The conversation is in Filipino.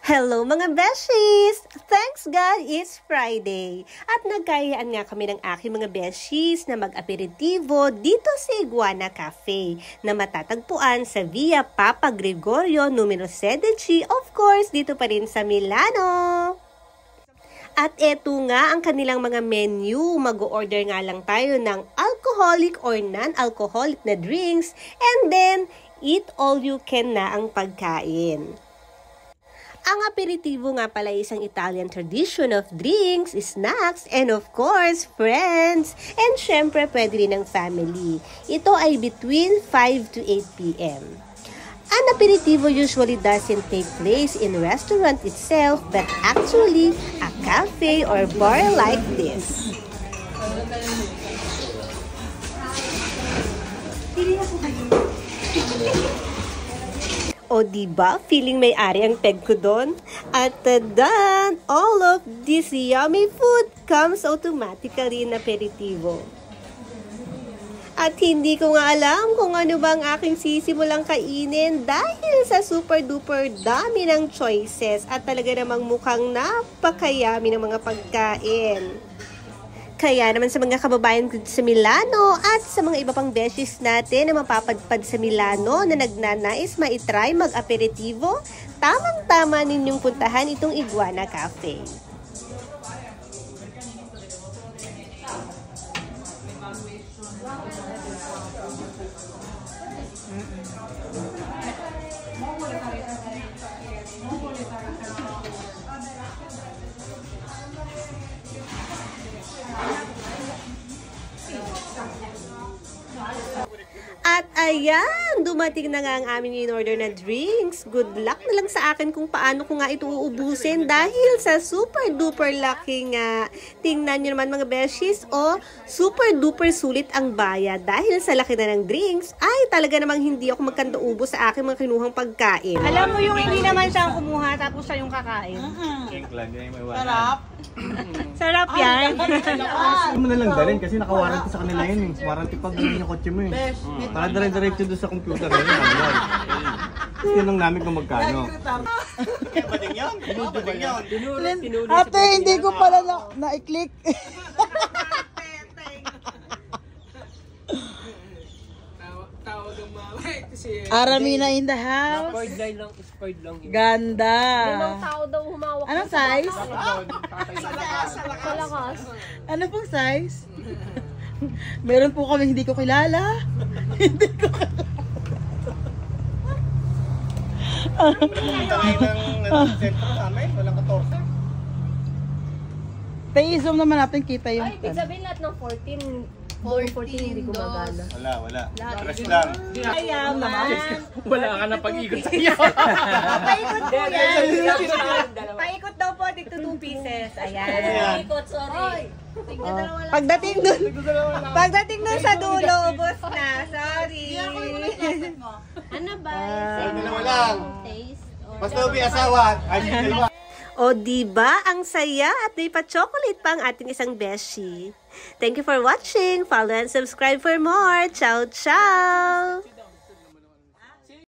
Hello mga beshies! Thanks God, it's Friday. At nagkayaan nga kami ng aking mga beshies na mag-aperitivo dito sa Iguana Cafe na matatagpuan sa Via Papa Gregorio numero 17, of course, dito pa rin sa Milano. At eto nga ang kanilang mga menu. Mag-order nga lang tayo ng alcoholic or non-alcoholic na drinks and then eat all you can na ang pagkain. Ang aperitivo nga pala isang Italian tradition of drinks, snacks, and of course, friends. And syempre, pwede rin ng family. Ito ay between 5 to 8 p.m. An aperitivo usually doesn't take place in restaurant itself, but actually a cafe or bar like this. O diba, feeling may-ari ang peg ko doon? At then, all of this yummy food comes automatically in aperitivo. At hindi ko nga alam kung ano ba ang aking sisimulang kainin dahil sa super duper dami ng choices at talaga namang mukhang napakayami ng mga pagkain. Kaya naman sa mga kababayan ko sa Milano at sa mga iba pang beshies natin na mapapadpad sa Milano na nagnanais maitry mag-aperitivo, tamang-tama ninyong puntahan itong Iguana Cafe. At ayan, dumating na nga ang aming in-order na drinks. Good luck na lang sa akin kung paano ko nga ito uubusin dahil sa super duper laki nga. Tingnan nyo naman mga beshies, super duper sulit ang bayad. Dahil sa laki na ng drinks, ay talaga namang hindi ako magkanda-ubos sa aking mga kinuhang pagkain. Alam mo yung hindi naman siya kumuha tapos siya yung kakain. Sarap. Sarap yan. Hindi mo na lang dalhin kasi naka-warranty sa kanila yun eh. Warranty pag gawin yung kotse mo eh. Para dire-diretso doon sa computer yun. Kasi yun lang namin kung magkano. Pating yun? Ate, hindi ko pala na-i-click. Aramina in the house. Spoiled lang. Ganda. Limang tao daw humawak. Anong size? Sa lakas. Ano pong size? Meron po kami hindi ko kilala. Hindi ko kilala. Walang sentro sa amin, walang 14. Pay-zoom naman natin kita yung... Ay, ibig sabihin lahat ng 14 hindi gumagana. Wala. Press lang. Ayaw naman. Wala ka na pag-ikot sa iyo. Paikot po yan. Paikot daw po, dito 2 pieces. Ayan. Paikot, sorry. Pagdating dun sa dulo, ubos na. Sorry. Ano ba? Dalawa lang. Basta ubi asawa. Ay, dalawa. O diba, ang saya at may pa-chocolate pa ang ating isang beshi. Thank you for watching. Follow and subscribe for more. Ciao, ciao!